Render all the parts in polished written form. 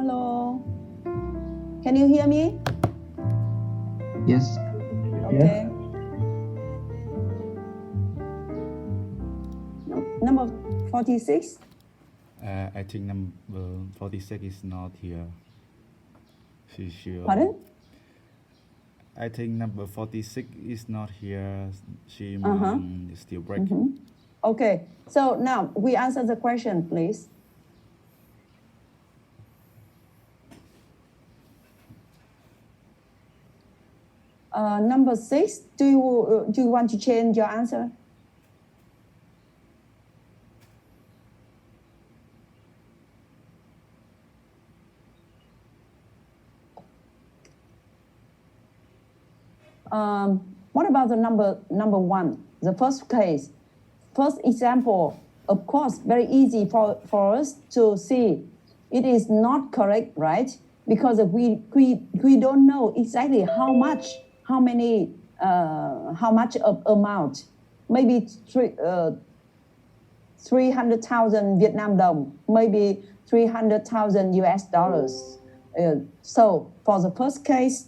Hello. Can you hear me? Yes. Okay. Number 46? I think number 46 is not here. Pardon? I think number 46 is not here. She still break. Okay. So now we answer the question, please. Number 6, do you want to change your answer? What about the number 1, the first case? First example, of course, very easy for us to see. It is not correct, right? Because we don't know exactly how much of amount. Maybe 300,000 Vietnam dong, maybe 300,000 US dollars. So for the first case,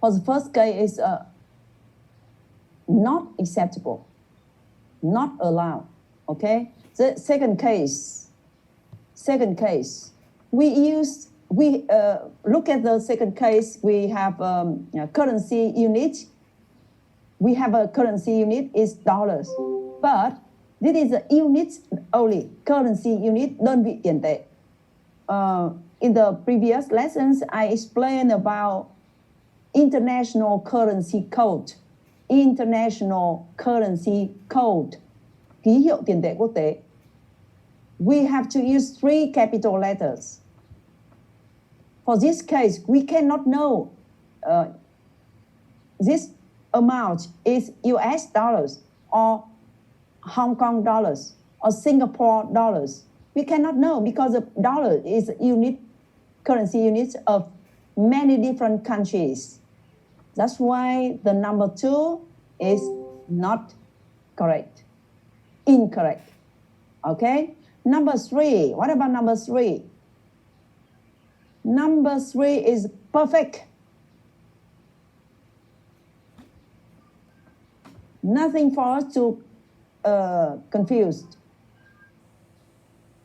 is not acceptable, not allowed. Okay. The second case, we look at the second case. We have currency unit. We have a currency unit is dollars, but this is a unit only. Currency unit, đơn vị tiền tệ. In the previous lessons, I explained about international currency code. International currency code, ký hiệu tiền tệ quốc tế. We have to use 3 capital letters. For this case, we cannot know this amount is US dollars or Hong Kong dollars or Singapore dollars. We cannot know because the dollar is unit, currency units of many different countries. That's why the number 2 is not correct, incorrect. Okay. Number 3, what about number 3? Number 3 is perfect. Nothing for us to confused,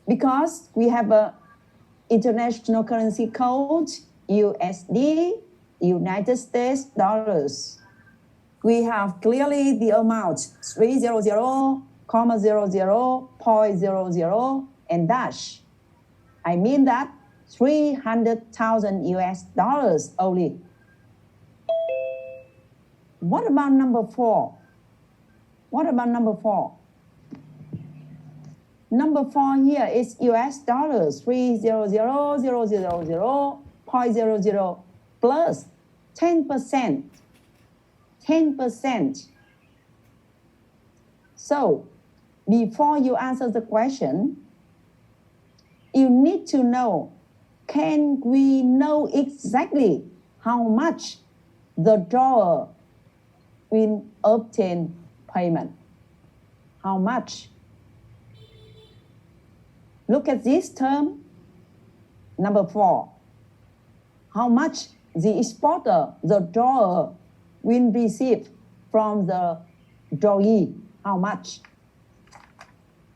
because we have a international currency code, USD, United States dollars. We have clearly the amount 300,00.00 and dash. I mean that 300,000 US dollars only. What about number 4? What about number 4? Number 4 here is US dollars 300,000.00 plus 10%. 10%. So before you answer the question, you need to know, can we know exactly how much the drawer will obtain payment? How much? Look at this term, number 4. How much the exporter, the drawer, will receive from the drawee? How much?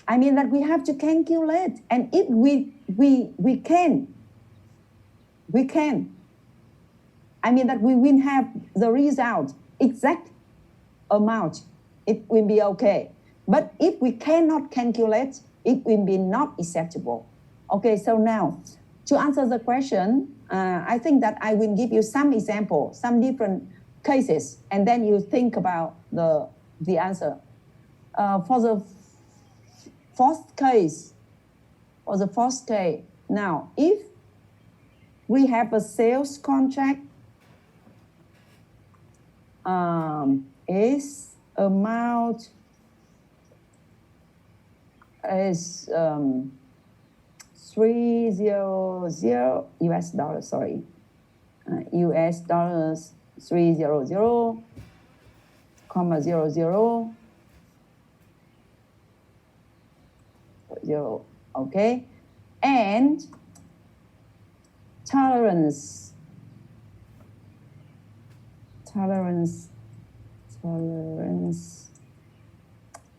I mean that we have to calculate, and if we can. I mean that we will have the result, exact amount, it will be okay. But if we cannot calculate, it will be not acceptable. Okay, so now to answer the question, I think that I will give you some examples, some different cases, and then you think about the answer. For the fourth case, now if we have a sales contract, is amount is 300 US dollars, sorry, US dollars 300,00, okay, and tolerance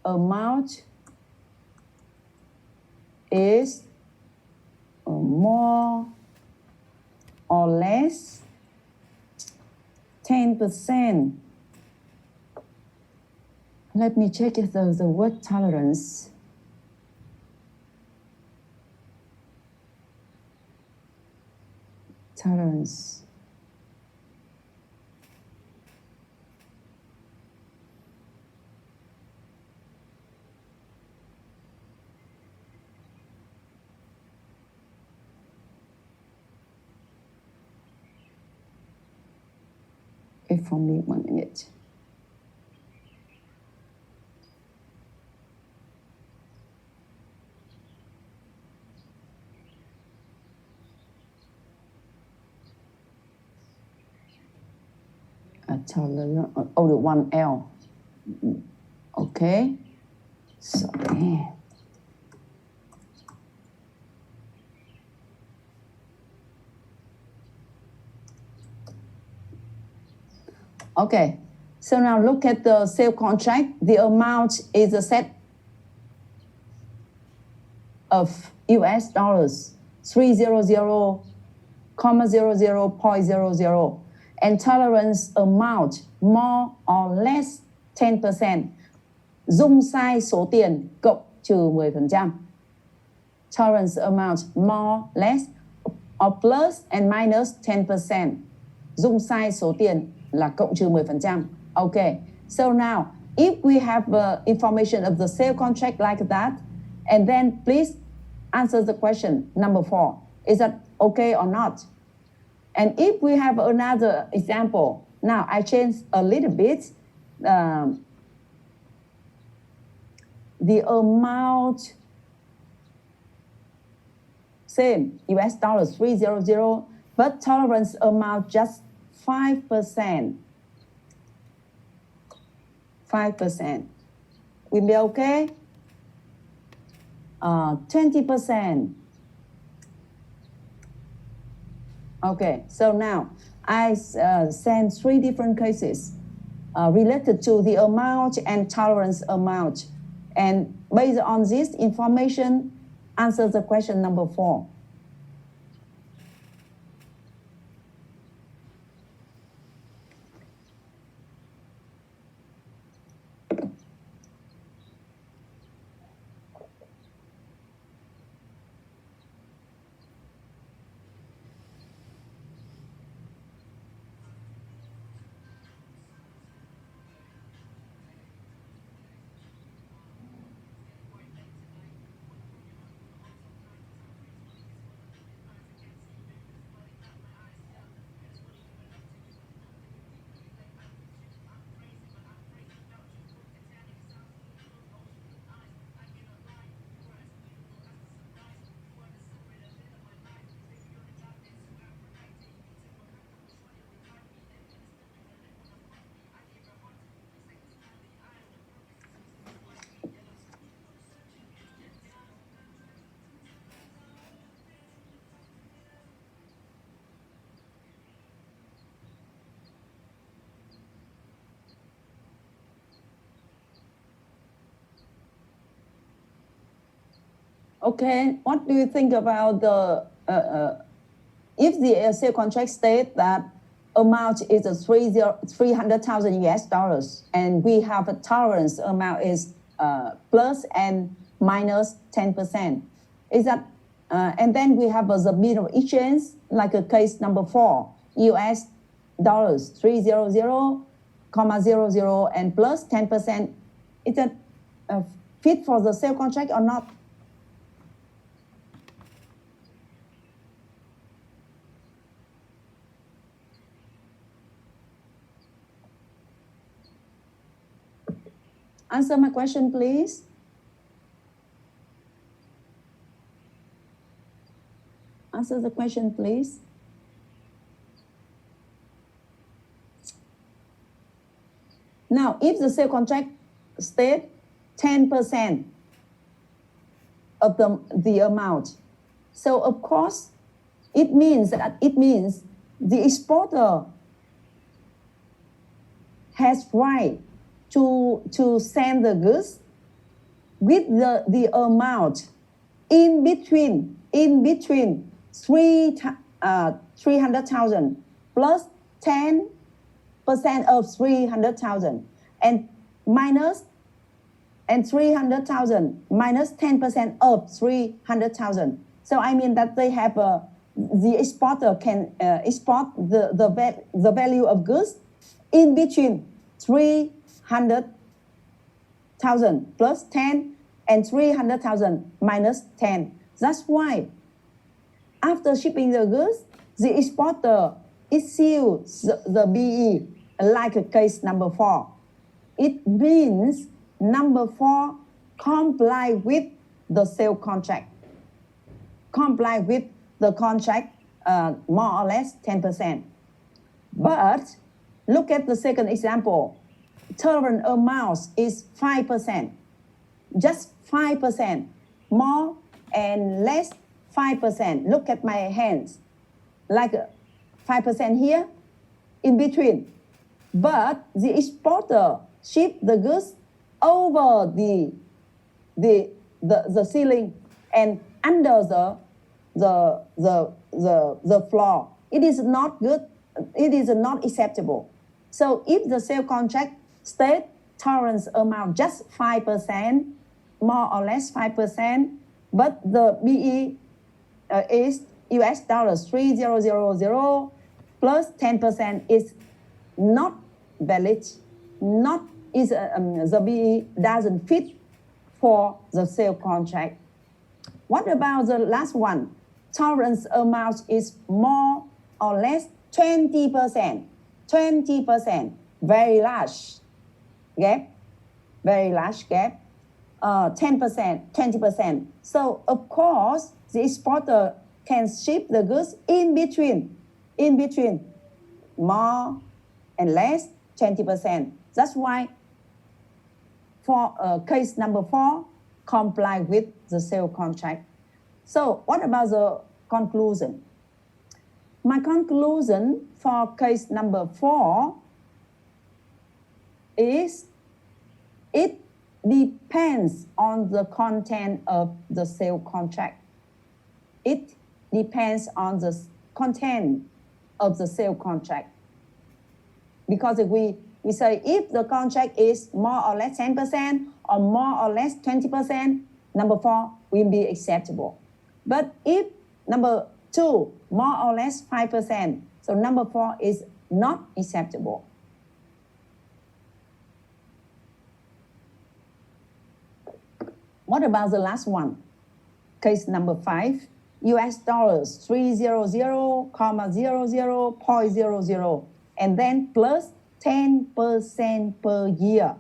amount is more or less 10%. Let me check if the word tolerance. Tolerance. Wait for me 1 minute. Tolerance, oh, the 1L. Okay. Sorry. Okay, so now look at the sale contract. The amount is a set of US dollars, 300,00.00, and tolerance amount more or less 10%. Dung sai số tiền cộng trừ 10%. Tolerance amount more, less, or plus and minus 10%. Dung sai số tiền là cộng trừ 10%. Okay, so now if we have information of the sale contract like that, and then please answer the question number 4. Is that okay or not? And if we have another example, now I change a little bit. The amount, same, US dollars 300, but tolerance amount just 5%. 5%. Will be okay? 20%. Okay, so now I send 3 different cases related to the amount and tolerance amount. And based on this information, answer the question number 4. Okay, what do you think about the, if the sale contract states that amount is 300,000 US dollars, and we have a tolerance amount is plus and minus 10%. Is that, and then we have the middle exchange, like a case number 4, US dollars 300,00 and plus 10%. Is that fit for the sale contract or not? Answer my question, please. Answer the question, please. Now, if the sale contract states 10% of the amount, So of course, it means the exporter has right to send the goods with the amount in between 300,000 plus 10% of 300,000 and 300,000 minus 10% of 300,000. So I mean that they have the exporter can export the value of goods in between 300,000 plus 10 and 300,000 minus 10. That's why after shipping the goods, the exporter issues the BE like a case number 4. It means number 4 comply with the sale contract. Comply with the contract more or less 10%. But look at the second example. Tolerant amount is 5%. Just 5%. More and less 5%. Look at my hands. Like 5% here, in between. But the exporter ship the goods over the ceiling and under the floor. It is not good. It is not acceptable. So if the sale contract states tolerance amount just 5%, more or less 5%, but the BE is US dollars 3000 plus 10% is not valid, the BE doesn't fit for the sale contract. What about the last one? Tolerance amount is more or less 20%. 20%, very large gap, very large gap. 10%, 20%. So of course, the exporter can ship the goods in between more and less 20%. That's why for case number 4, comply with the sale contract. So what about the conclusion? My conclusion for case number 4 is it depends on the content of the sale contract. It depends on the content of the sale contract. Because if we say if the contract is more or less 10% or more or less 20%, number 4 will be acceptable. But if number 2, more or less 5%, so number 4 is not acceptable. What about the last one? Case number 5, US dollars 300,00.00 and then plus 10% per year.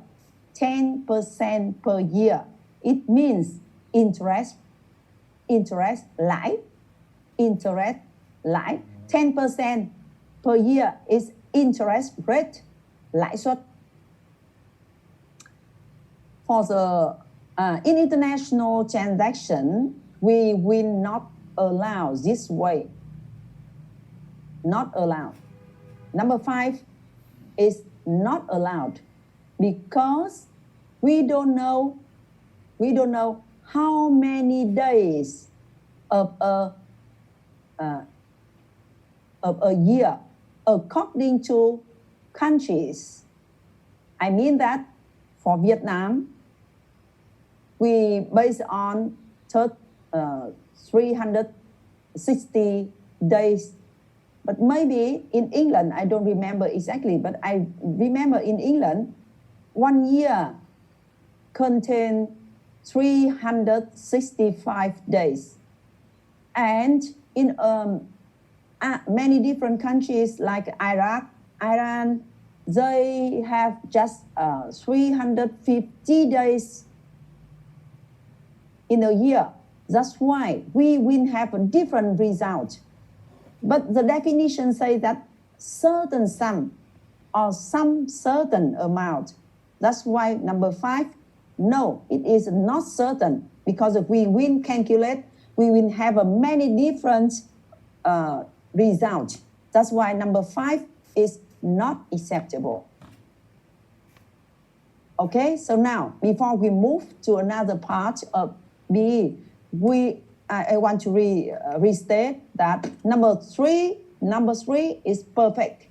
10% per year. It means interest lãi. 10% per year is interest rate, lãi suất. For the in international transaction, we will not allow this way. Not allowed. Number 5 is not allowed because we don't know how many days of a year according to countries. I mean that for Vietnam, we based on 360 days. But maybe in England, I don't remember exactly, but I remember in England, 1 year contains 365 days. And in many different countries like Iraq, Iran, they have just 350 days in a year. That's why we will have a different result. But the definition says that certain sum or some certain amount. That's why number 5, no, it is not certain because if we will calculate we will have many different results. That's why number 5 is not acceptable. Okay, so now before we move to another part of BE, I want to restate that number three is perfect.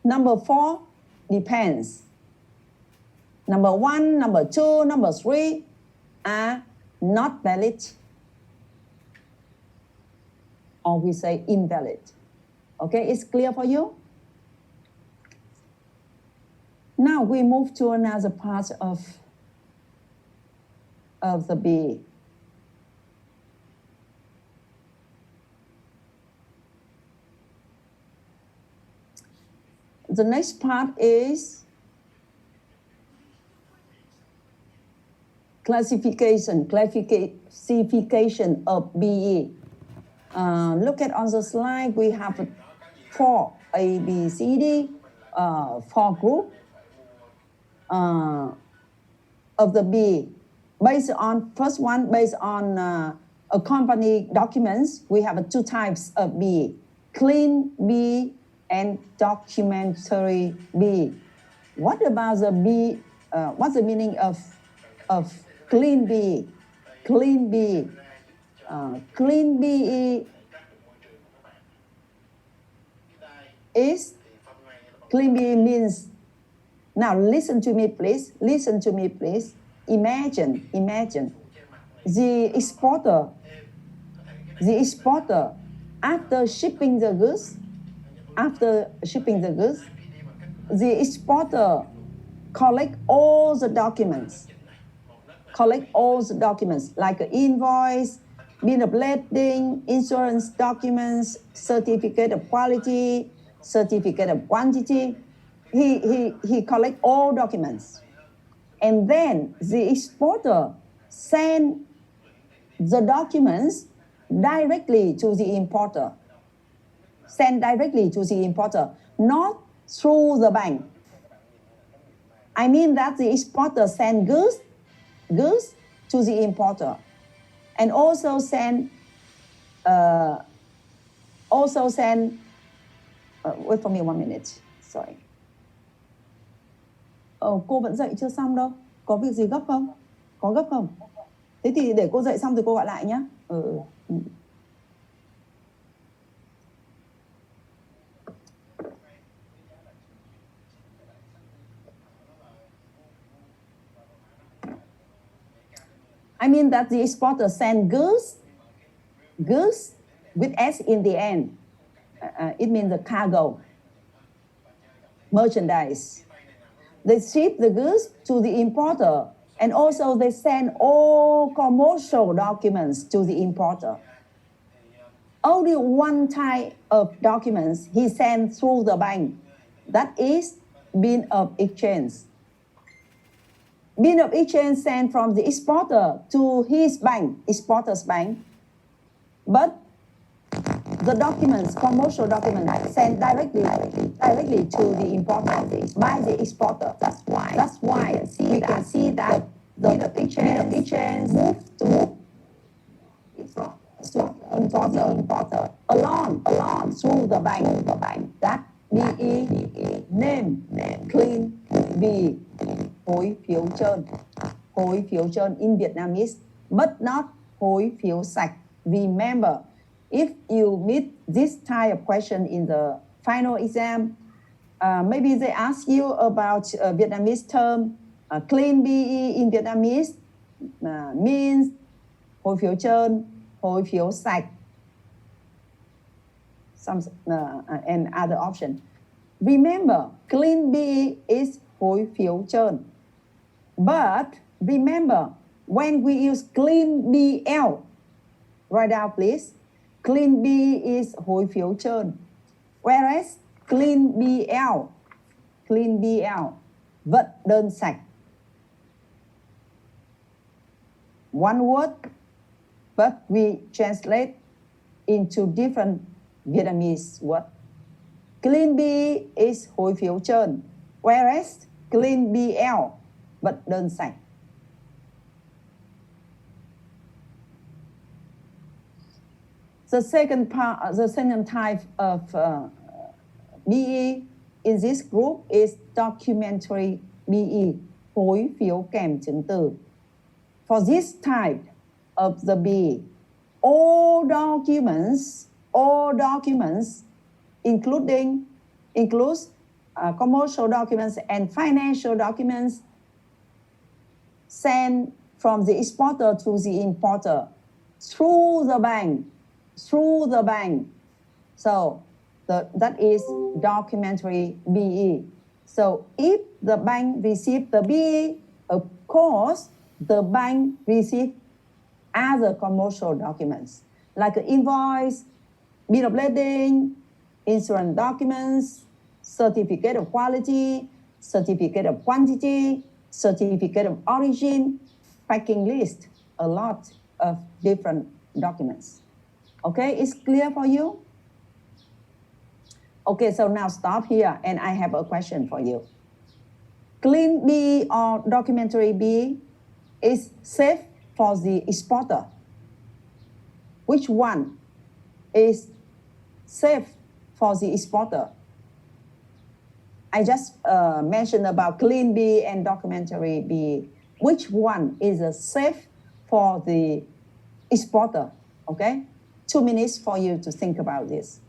Number 4 depends. Number 1, number 2, number 3 are not valid, or we say invalid. Okay, it's clear for you? Now we move to another part of the BE. The next part is classification of BE. Look at on the slide, we have 4 A, B, C, D, 4 groups of the BE. Based on, first one, based on a company documents, we have 2 types of BE, clean BE and documentary BE. What about the BE? What's the meaning of clean BE? Clean BE. Clean BE is, clean BE means, now listen to me please, imagine the exporter, after shipping the goods, the exporter collect all the documents like an invoice, bill of lading, insurance documents, certificate of quality, certificate of quantity. He collect all documents, and then the exporter send the documents directly to the importer. Not through the bank. I mean that the exporter send goods to the importer, and also send wait for me 1 minute, sorry. Cô vẫn dạy chưa xong đâu. Có việc gì gấp không? Có gấp không? Thế thì để cô dạy xong thì cô gọi lại nhé. I mean that the exporter send goods with S in the end. It means the cargo, merchandise. They ship the goods to the importer, and also they send all commercial documents to the importer. Only one type of documents he sent through the bank, that is bill of exchange. Bill of exchange sent from the exporter to his bank, exporter's bank, but the documents, commercial documents, sent directly to the importer by the exporter. That's why we can see that the bill of exchange moved to the importer along through the bank. That BE name clean BE, hối phiếu trơn in Vietnamese, but not hối phiếu sạch. Remember, if you meet this type of question in the final exam, maybe they ask you about Vietnamese term. Clean BE in Vietnamese means hối phiếu trơn, hối phiếu sạch, and other option. Remember, clean BE is hối phiếu trơn. But remember, when we use clean BL, write down please. Clean BE is hối phiếu trơn, whereas clean BL, vật đơn sạch. One word, but we translate into different Vietnamese word. Clean BE is hối phiếu trơn, whereas clean BL, vật đơn sạch. The second part, the second type of BE in this group is documentary BE, phối phiếu kèm chứng từ. For this type of the BE, all documents, includes commercial documents and financial documents, sent from the exporter to the importer through the bank. So that is documentary BE. So if the bank received the BE, of course, the bank received other commercial documents like an invoice, bill of lading, insurance documents, certificate of quality, certificate of quantity, certificate of origin, packing list, a lot of different documents. Okay, it's clear for you? Okay, so now stop here and I have a question for you. Clean BE or documentary BE is safe for the exporter. Which one is safe for the exporter? I just mentioned about clean BE and documentary BE. Which one is safe for the exporter? Okay, 2 minutes for you to think about this.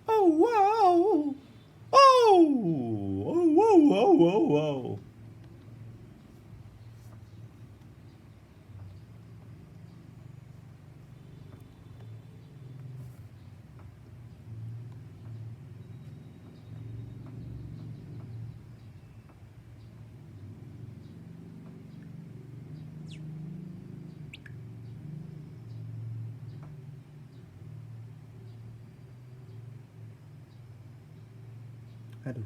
Oh wow! Oh whoa! Aduh,